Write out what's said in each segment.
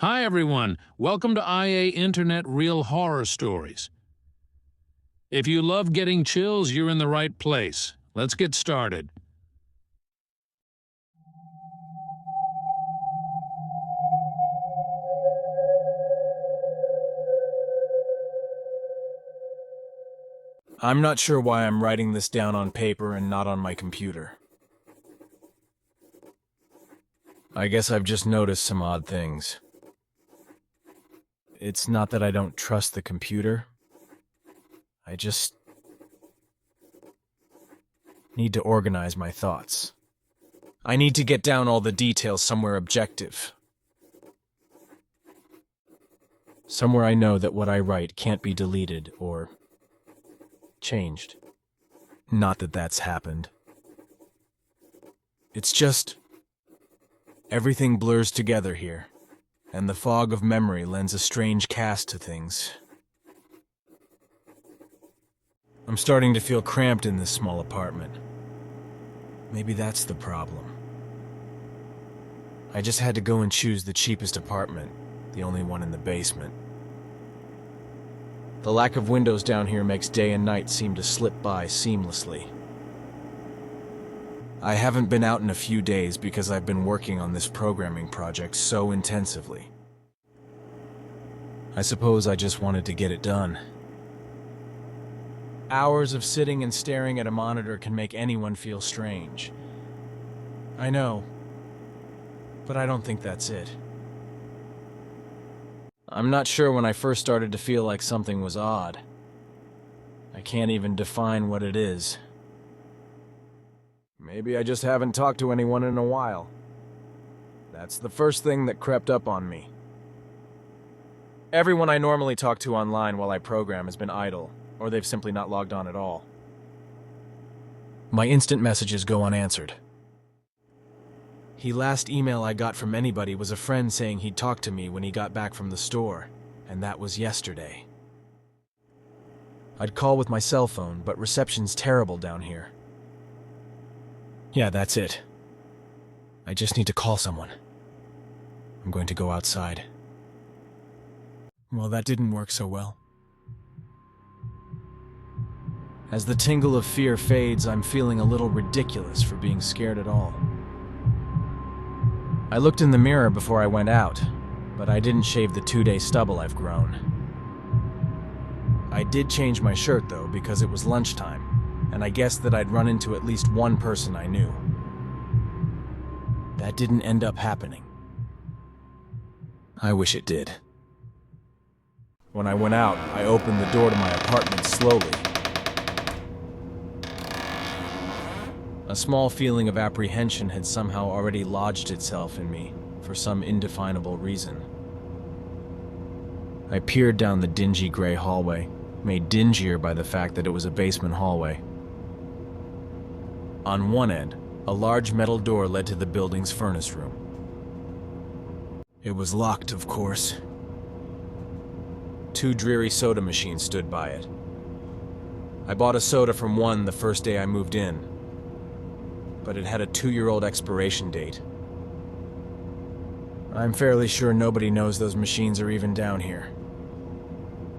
Hi, everyone. Welcome to IA Internet Real Horror Stories. If you love getting chills, you're in the right place. Let's get started. I'm not sure why I'm writing this down on paper and not on my computer. I guess I've just noticed some odd things. It's not that I don't trust the computer. I just need to organize my thoughts. I need to get down all the details somewhere objective. Somewhere I know that what I write can't be deleted or changed. Not that that's happened. It's just everything blurs together here, and the fog of memory lends a strange cast to things. I'm starting to feel cramped in this small apartment. Maybe that's the problem. I just had to go and choose the cheapest apartment, the only one in the basement. The lack of windows down here makes day and night seem to slip by seamlessly. I haven't been out in a few days because I've been working on this programming project so intensively. I suppose I just wanted to get it done. Hours of sitting and staring at a monitor can make anyone feel strange. I know, but I don't think that's it. I'm not sure when I first started to feel like something was odd. I can't even define what it is. Maybe I just haven't talked to anyone in a while. That's the first thing that crept up on me. Everyone I normally talk to online while I program has been idle, or they've simply not logged on at all. My instant messages go unanswered. The last email I got from anybody was a friend saying he'd talk to me when he got back from the store, and that was yesterday. I'd call with my cell phone, but reception's terrible down here. Yeah, that's it. I just need to call someone. I'm going to go outside. Well, that didn't work so well. As the tingle of fear fades, I'm feeling a little ridiculous for being scared at all. I looked in the mirror before I went out, but I didn't shave the 2-day stubble I've grown. I did change my shirt, though, because it was lunchtime, and I guessed that I'd run into at least one person I knew. That didn't end up happening. I wish it did. When I went out, I opened the door to my apartment slowly. A small feeling of apprehension had somehow already lodged itself in me for some indefinable reason. I peered down the dingy gray hallway, made dingier by the fact that it was a basement hallway. On one end, a large metal door led to the building's furnace room. It was locked, of course. 2 dreary soda machines stood by it. I bought a soda from one the first day I moved in, but it had a 2-year-old expiration date. I'm fairly sure nobody knows those machines are even down here.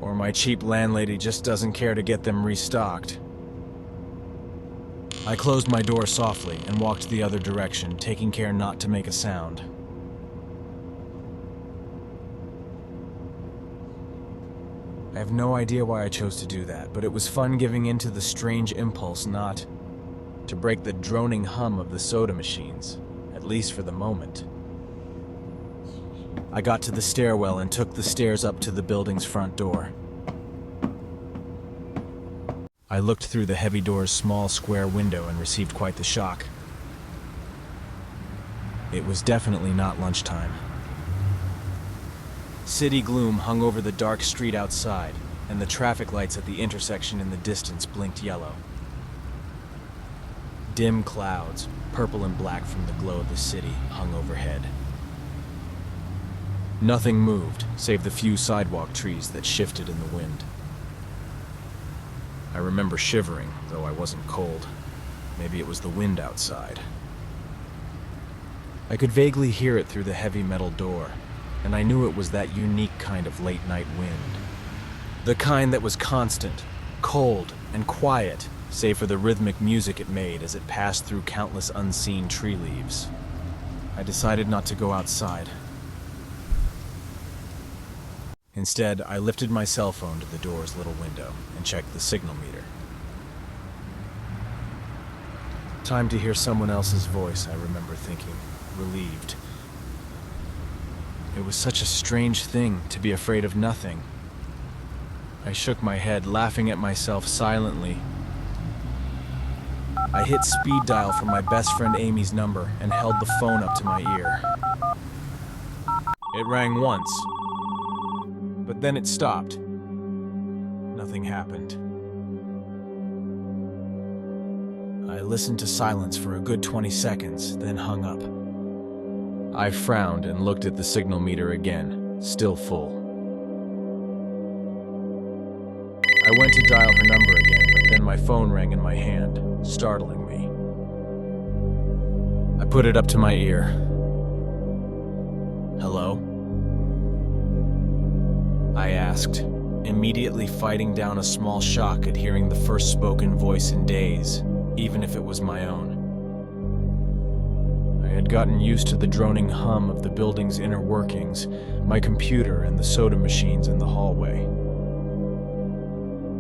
Or my cheap landlady just doesn't care to get them restocked. I closed my door softly and walked the other direction, taking care not to make a sound. I have no idea why I chose to do that, but it was fun giving in to the strange impulse not to break the droning hum of the soda machines, at least for the moment. I got to the stairwell and took the stairs up to the building's front door. I looked through the heavy door's small square window and received quite the shock. It was definitely not lunchtime. City gloom hung over the dark street outside, and the traffic lights at the intersection in the distance blinked yellow. Dim clouds, purple and black from the glow of the city, hung overhead. Nothing moved, save the few sidewalk trees that shifted in the wind. I remember shivering, though I wasn't cold. Maybe it was the wind outside. I could vaguely hear it through the heavy metal door, and I knew it was that unique kind of late-night wind. The kind that was constant, cold, and quiet, save for the rhythmic music it made as it passed through countless unseen tree leaves. I decided not to go outside. Instead, I lifted my cell phone to the door's little window and checked the signal meter. Time to hear someone else's voice, I remember thinking, relieved. It was such a strange thing to be afraid of nothing. I shook my head, laughing at myself silently. I hit speed dial for my best friend Amy's number and held the phone up to my ear. It rang once, but then it stopped. Nothing happened. I listened to silence for a good 20 seconds, then hung up. I frowned and looked at the signal meter again, still full. I went to dial her number again, but then my phone rang in my hand, startling me. I put it up to my ear. "Hello?" I asked, immediately fighting down a small shock at hearing the first spoken voice in days, even if it was my own. I had gotten used to the droning hum of the building's inner workings, my computer, and the soda machines in the hallway.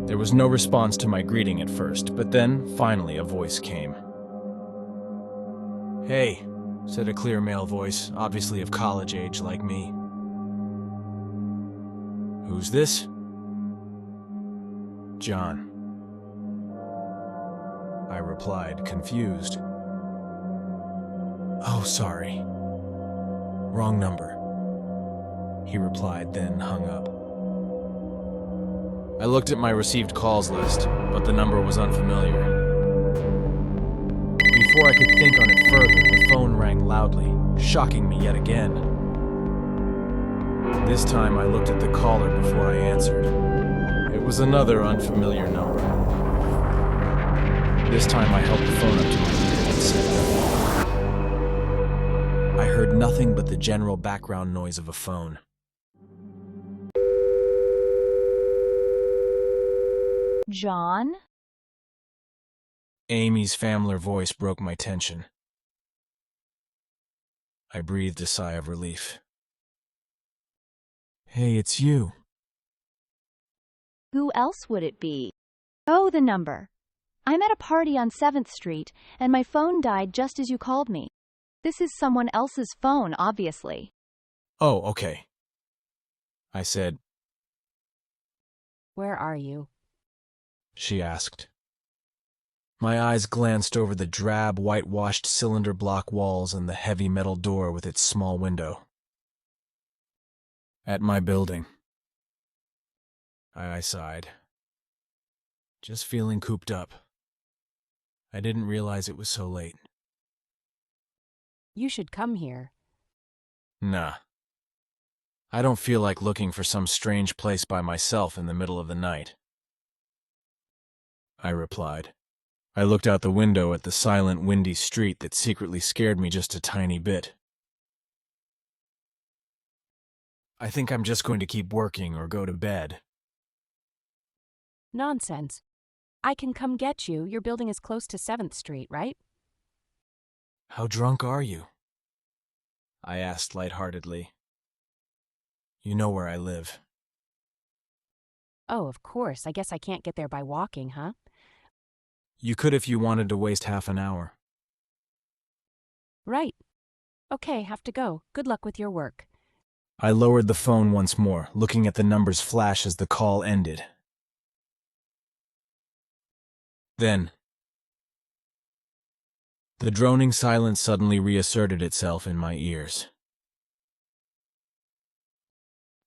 There was no response to my greeting at first, but then, finally, a voice came. "Hey," said a clear male voice, obviously of college age like me. "Who's this?" "John," I replied, confused. "Oh, sorry. Wrong number," he replied, then hung up. I looked at my received calls list, but the number was unfamiliar. Before I could think on it further, the phone rang loudly, shocking me yet again. This time I looked at the caller before I answered. It was another unfamiliar number. This time I held the phone up to my ear and said nothing. I heard nothing but the general background noise of a phone. "John?" Amy's familiar voice broke my tension. I breathed a sigh of relief. "Hey, it's you." "Who else would it be?" "Oh, the number. I'm at a party on 7th Street, and my phone died just as you called me. This is someone else's phone, obviously." "Oh, okay," I said. "Where are you?" she asked. My eyes glanced over the drab, whitewashed cylinder block walls and the heavy metal door with its small window. "At my building." I sighed. Just feeling cooped up. I didn't realize it was so late. "You should come here." Nah. I don't feel like looking for some strange place by myself in the middle of the night, I replied. I looked out the window at the silent, windy street that secretly scared me just a tiny bit. "I think I'm just going to keep working or go to bed." "Nonsense. I can come get you. Your building is close to 7th Street, right?" "How drunk are you?" I asked lightheartedly. "You know where I live." "Oh, of course. I guess I can't get there by walking, huh?" "You could if you wanted to waste half an hour." "Right. Okay, have to go. Good luck with your work." I lowered the phone once more, looking at the numbers flash as the call ended. Then, the droning silence suddenly reasserted itself in my ears.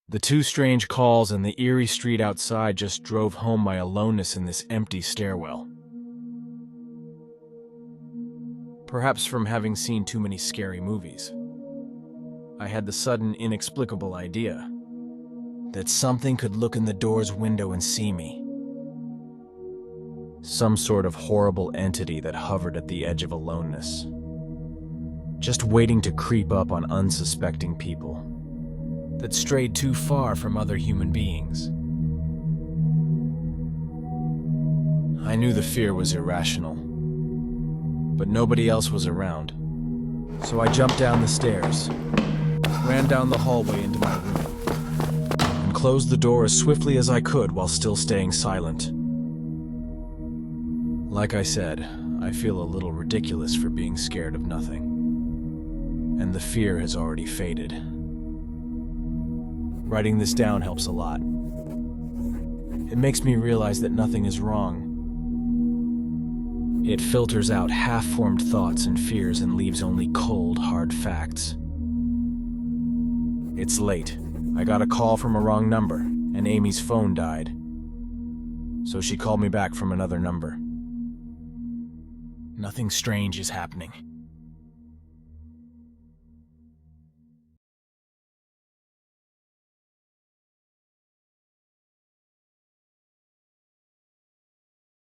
The two strange calls and the eerie street outside just drove home my aloneness in this empty stairwell. Perhaps from having seen too many scary movies, I had the sudden, inexplicable idea that something could look in the door's window and see me. Some sort of horrible entity that hovered at the edge of aloneness, just waiting to creep up on unsuspecting people. that strayed too far from other human beings. I knew the fear was irrational, but nobody else was around. So I jumped down the stairs, ran down the hallway into my room, and closed the door as swiftly as I could while still staying silent. Like I said, I feel a little ridiculous for being scared of nothing, and the fear has already faded. Writing this down helps a lot. It makes me realize that nothing is wrong. It filters out half-formed thoughts and fears and leaves only cold, hard facts. It's late. I got a call from a wrong number, and Amy's phone died. So she called me back from another number. Nothing strange is happening.